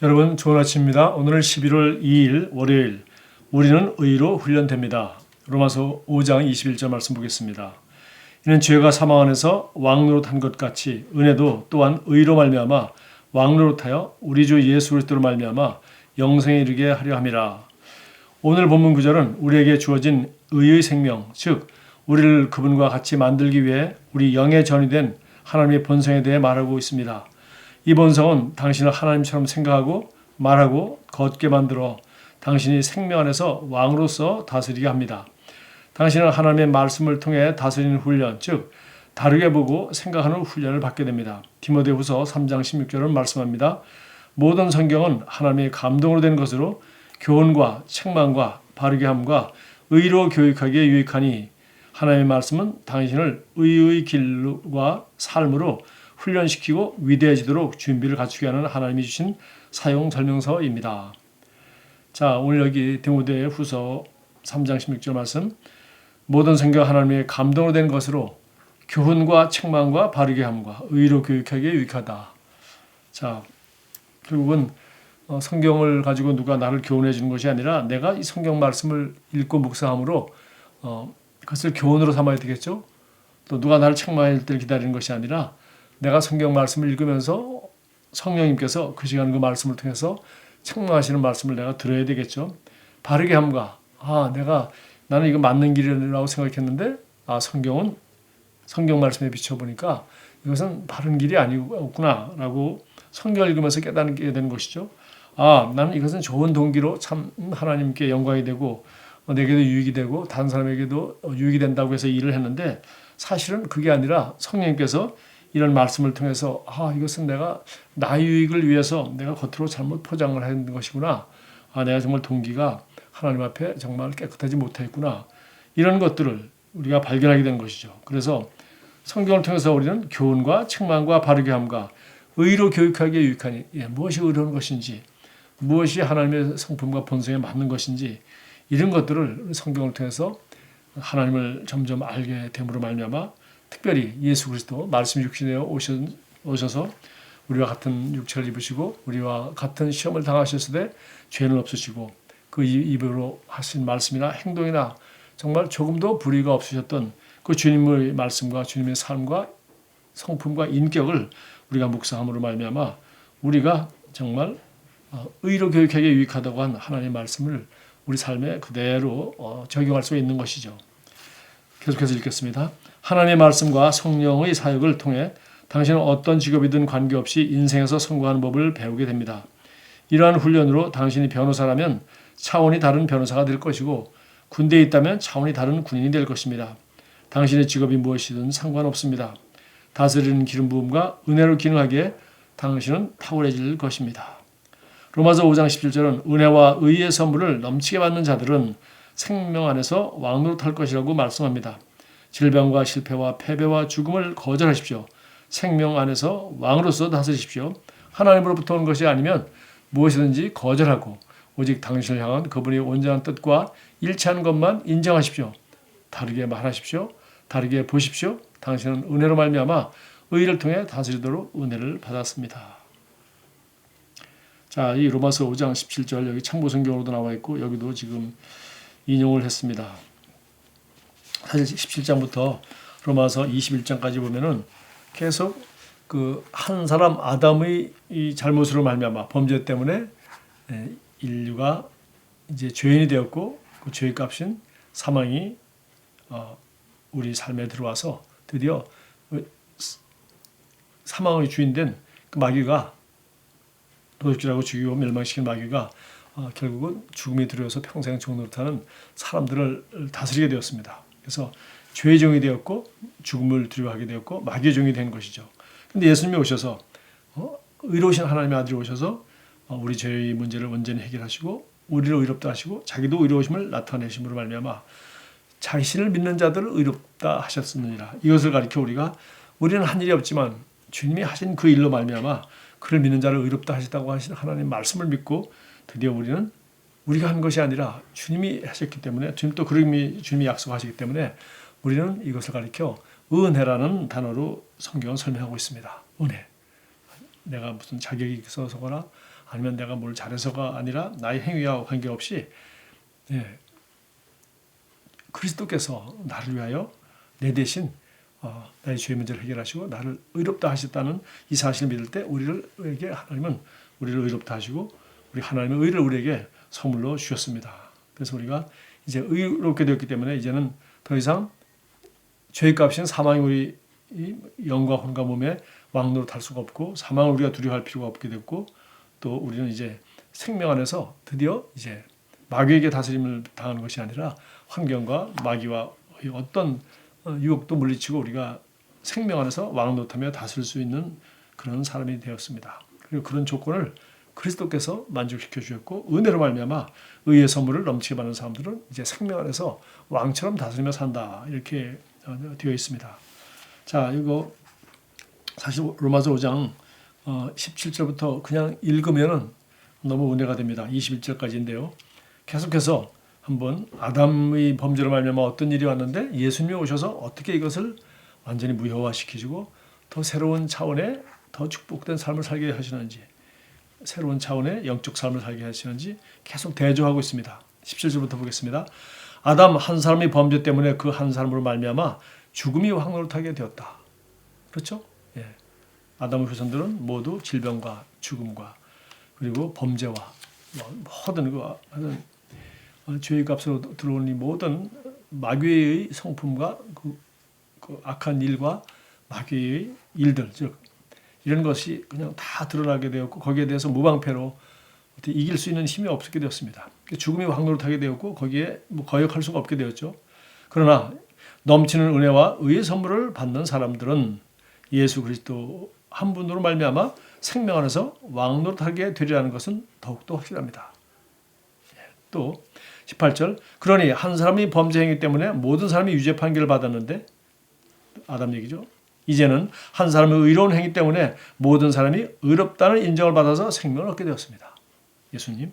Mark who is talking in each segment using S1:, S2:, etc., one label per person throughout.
S1: 여러분 좋은 아침입니다. 오늘은 11월 2일 월요일. 우리는 의로 훈련됩니다. 로마서 5장 21절 말씀 보겠습니다. 이는 죄가 사망 안에서 왕노릇한 것 같이 은혜도 또한 의로 말미암아 왕노릇하여 우리 주 예수 그리스도로 말미암아 영생에 이르게 하려 함이라. 오늘 본문 구절은 우리에게 주어진 의의 생명, 즉 우리를 그분과 같이 만들기 위해 우리 영의 전이 된 하나님의 본성에 대해 말하고 있습니다. 이 본성은 당신을 하나님처럼 생각하고 말하고 걷게 만들어 당신이 생명 안에서 왕으로서 다스리게 합니다. 당신은 하나님의 말씀을 통해 다스리는 훈련, 즉 다르게 보고 생각하는 훈련을 받게 됩니다. 디모데후서 3장 16절은 말씀합니다. 모든 성경은 하나님의 감동으로 된 것으로 교훈과 책망과 바르게 함과 의로 교육하기에 유익하니 하나님의 말씀은 당신을 의의 길과 삶으로 훈련시키고 위대해지도록 준비를 갖추게 하는 하나님이 주신 사용 설명서입니다. 자, 오늘 여기 디모데후서 3장 16절 말씀, 모든 성경 하나님의 감동으로 된 것으로 교훈과 책망과 바르게 함과 의로 교육하기에 유익하다. 자, 결국은 성경을 가지고 누가 나를 교훈해 주는 것이 아니라 내가 이 성경 말씀을 읽고 묵상함으로 그것을 교훈으로 삼아야 되겠죠. 또 누가 나를 책망할 때를 기다리는 것이 아니라 내가 성경 말씀을 읽으면서 성령님께서 그 시간 그 말씀을 통해서 책망하시는 말씀을 내가 들어야 되겠죠. 바르게 함과 나는 이거 맞는 길이라고 생각했는데 성경은 성경 말씀에 비춰보니까 이것은 바른 길이 아니었구나라고 성경을 읽으면서 깨닫게 되는 것이죠. 나는 이것은 좋은 동기로 참 하나님께 영광이 되고 내게도 유익이 되고 다른 사람에게도 유익이 된다고 해서 일을 했는데 사실은 그게 아니라 성령님께서 이런 말씀을 통해서 이것은 내가 나의 유익을 위해서 내가 겉으로 잘못 포장을 한 것이구나. 내가 정말 동기가 하나님 앞에 정말 깨끗하지 못했구나. 이런 것들을 우리가 발견하게 되는 것이죠. 그래서 성경을 통해서 우리는 교훈과 책망과 바르게 함과 의로 교육하기에 유익하니 무엇이 의로운 것인지 무엇이 하나님의 성품과 본성에 맞는 것인지 이런 것들을 성경을 통해서 하나님을 점점 알게 됨으로 말미암아 특별히 예수 그리스도 말씀이 육신되어 오셔서 우리와 같은 육체를 입으시고 우리와 같은 시험을 당하셨을 때 죄는 없으시고 그 입으로 하신 말씀이나 행동이나 정말 조금도 불의가 없으셨던 그 주님의 말씀과 주님의 삶과 성품과 인격을 우리가 묵상함으로 말미암아 우리가 정말 의로 교육하기에 유익하다고 한 하나님의 말씀을 우리 삶에 그대로 적용할 수 있는 것이죠. 계속해서 읽겠습니다. 하나님의 말씀과 성령의 사역을 통해 당신은 어떤 직업이든 관계없이 인생에서 성공하는 법을 배우게 됩니다. 이러한 훈련으로 당신이 변호사라면 차원이 다른 변호사가 될 것이고 군대에 있다면 차원이 다른 군인이 될 것입니다. 당신의 직업이 무엇이든 상관없습니다. 다스리는 기름 부음과 은혜로 기능하기에 당신은 탁월해질 것입니다. 로마서 5장 17절은 은혜와 의의 선물을 넘치게 받는 자들은 생명 안에서 왕노릇할 것이라고 말씀합니다. 질병과 실패와 패배와 죽음을 거절하십시오. 생명 안에서 왕으로서 다스리십시오. 하나님으로부터 온 것이 아니면 무엇이든지 거절하고 오직 당신을 향한 그분의 온전한 뜻과 일치하는 것만 인정하십시오. 다르게 말하십시오. 다르게 보십시오. 당신은 은혜로 말미암아 의를 통해 다스리도록 은혜를 받았습니다. 자, 이 로마서 5장 17절 여기 참고성경으로도 나와 있고 여기도 지금 인용을 했습니다. 사실 17장부터 로마서 21장까지 보면은 계속 그 한 사람 아담의 이 잘못으로 말미암아 범죄 때문에 인류가 이제 죄인이 되었고 그 죄의 값인 사망이 우리 삶에 들어와서 드디어 사망의 주인된 그 마귀가 도둑질하고 죽이고 멸망시킨 마귀가 결국은 죽음이 두려워서 평생 종노릇하는 사람들을 다스리게 되었습니다. 그래서 죄의 종이 되었고 죽음을 두려워하게 되었고 마귀의 종이 된 것이죠. 그런데 예수님이 오셔서 의로우신 하나님의 아들이 오셔서 우리 죄의 문제를 온전히 해결하시고 우리를 의롭다 하시고 자기도 의로우심을 나타내심으로 말미암아 자신을 믿는 자들을 의롭다 하셨느니라. 이것을 가리켜 우리는 한 일이 없지만 주님이 하신 그 일로 말미암아 그를 믿는 자를 의롭다 하시다고 하신 하나님 말씀을 믿고 드디어 우리는 우리가 한 것이 아니라 주님이 하셨기 때문에 또 주님이 약속하시기 때문에 우리는 이것을 가리켜 은혜라는 단어로 성경은 설명하고 있습니다. 은혜. 내가 무슨 자격이 있어서거나 아니면 내가 뭘 잘해서가 아니라 나의 행위와 관계없이 그리스도께서 나를 위하여 내 대신 나의 죄의 문제를 해결하시고 나를 의롭다 하셨다는 이 사실을 믿을 때 우리에게 하나님은 우리를 의롭다 하시고 우리 하나님의 의를 우리에게 선물로 주셨습니다. 그래서 우리가 이제 의롭게 되었기 때문에 이제는 더 이상 죄의 값인 사망이 우리 영과 혼과 몸에 왕노릇 할 수가 없고 사망을 우리가 두려워할 필요가 없게 됐고 또 우리는 이제 생명 안에서 드디어 이제 마귀에게 다스림을 당하는 것이 아니라 환경과 마귀와 어떤 유혹도 물리치고 우리가 생명 안에서 왕노릇하며 다스릴 수 있는 그런 사람이 되었습니다. 그리고 그런 조건을 그리스도께서 만족시켜 주셨고 은혜로 말미암아 의의 선물을 넘치게 받는 사람들은 이제 생명 안에서 왕처럼 다스리며 산다 이렇게 되어 있습니다. 자, 이거 사실 로마서 5장 17절부터 그냥 읽으면은 너무 은혜가 됩니다. 21절까지인데요. 계속해서 한번 아담의 범죄로 말미암아 어떤 일이 왔는데 예수님이 오셔서 어떻게 이것을 완전히 무효화시키시고 더 새로운 차원의 더 축복된 삶을 살게 하시는지 새로운 차원의 영적 삶을 살게 하시는지 계속 대조하고 있습니다. 17절부터 보겠습니다. 아담 한 사람의 범죄 때문에 그 한 사람으로 말미암아 죽음이 왕노릇하게 되었다. 그렇죠? 예. 아담의 후손들은 모두 질병과 죽음과 그리고 범죄와 모든 죄의 값으로 들어온 이 모든 마귀의 성품과 그 악한 일과 마귀의 일들 즉 이런 것이 그냥 다 드러나게 되었고 거기에 대해서 무방패로 어떻게 이길 수 있는 힘이 없게 되었습니다. 죽음이 왕노릇하게 되었고 거기에 거역할 수가 없게 되었죠. 그러나 넘치는 은혜와 의의 선물을 받는 사람들은 예수 그리스도 한 분으로 말미암아 생명 안에서 왕노릇하게 되리라는 것은 더욱더 확실합니다. 또 18절 그러니 한 사람이 범죄 행위 때문에 모든 사람이 유죄 판결을 받았는데 아담 얘기죠. 이제는 한 사람의 의로운 행위 때문에 모든 사람이 의롭다는 인정을 받아서 생명을 얻게 되었습니다. 예수님.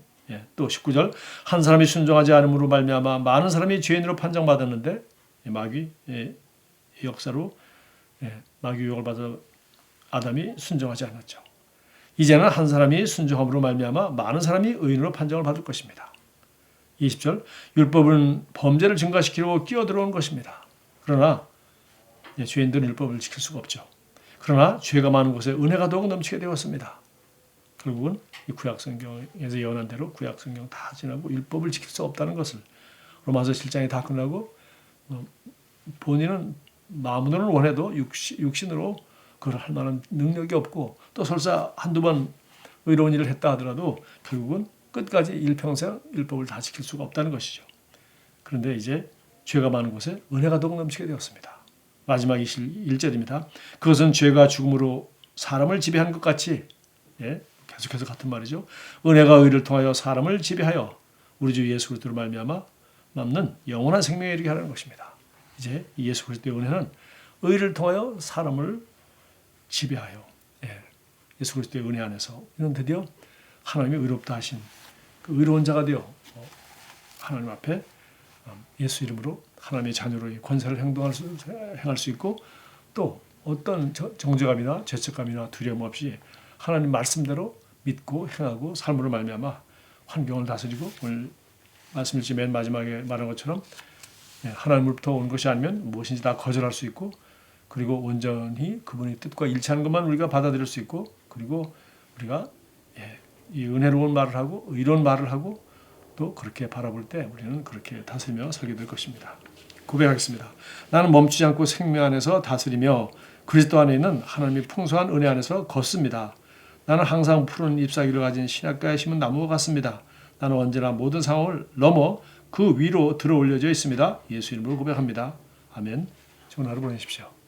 S1: 또 19절 한 사람이 순종하지 않음으로 말미암아 많은 사람이 죄인으로 판정받았는데 마귀 역사로 마귀 유혹을 받아 아담이 순종하지 않았죠. 이제는 한 사람이 순종함으로 말미암아 많은 사람이 의인으로 판정을 받을 것입니다. 20절 율법은 범죄를 증가시키려고 끼어들어온 것입니다. 그러나 죄인들은 율법을 지킬 수가 없죠. 그러나 죄가 많은 곳에 은혜가 더욱 넘치게 되었습니다. 결국은 이 구약성경에서 예언한 대로 구약성경 다 지나고 율법을 지킬 수 없다는 것을 로마서 7장이 다 끝나고 본인은 마음으로는 원해도 육신으로 그걸 할 만한 능력이 없고 또 설사 한두 번 의로운 일을 했다 하더라도 결국은 끝까지 일평생 율법을 다 지킬 수가 없다는 것이죠. 그런데 이제 죄가 많은 곳에 은혜가 더욱 넘치게 되었습니다. 마지막 21절입니다. 그것은 죄가 죽음으로 사람을 지배하는 것 같이 계속해서 같은 말이죠. 은혜가 의를 통하여 사람을 지배하여 우리 주 예수 그리스도로 말미암아 남는 영원한 생명에 이르게 하라는 것입니다. 이제 예수 그리스도의 은혜는 의를 통하여 사람을 지배하여 예수 그리스도의 은혜 안에서 이는 드디어 하나님이 의롭다 하신 그 의로운 자가 되어 하나님 앞에 예수 이름으로 하나님의 자녀로의 권세를 행할 수 있고 또 어떤 정죄감이나 죄책감이나 두려움 없이 하나님 말씀대로 믿고 행하고 삶으로 말미암아 환경을 다스리고 오늘 말씀 읽지 맨 마지막에 말한 것처럼 하나님으로부터 온 것이 아니면 무엇인지 다 거절할 수 있고 그리고 온전히 그분의 뜻과 일치하는 것만 우리가 받아들일 수 있고 그리고 우리가 이 은혜로운 말을 하고 의로운 말을 하고 또 그렇게 바라볼 때 우리는 그렇게 다스리며 살게 될 것입니다. 고백하겠습니다. 나는 멈추지 않고 생명 안에서 다스리며 그리스도 안에 있는 하나님의 풍성한 은혜 안에서 걷습니다. 나는 항상 푸른 잎사귀를 가진 신약가에 심은 나무와 같습니다. 나는 언제나 모든 상황을 넘어 그 위로 들어 올려져 있습니다. 예수 이름으로 고백합니다. 아멘. 좋은 하루 보내십시오.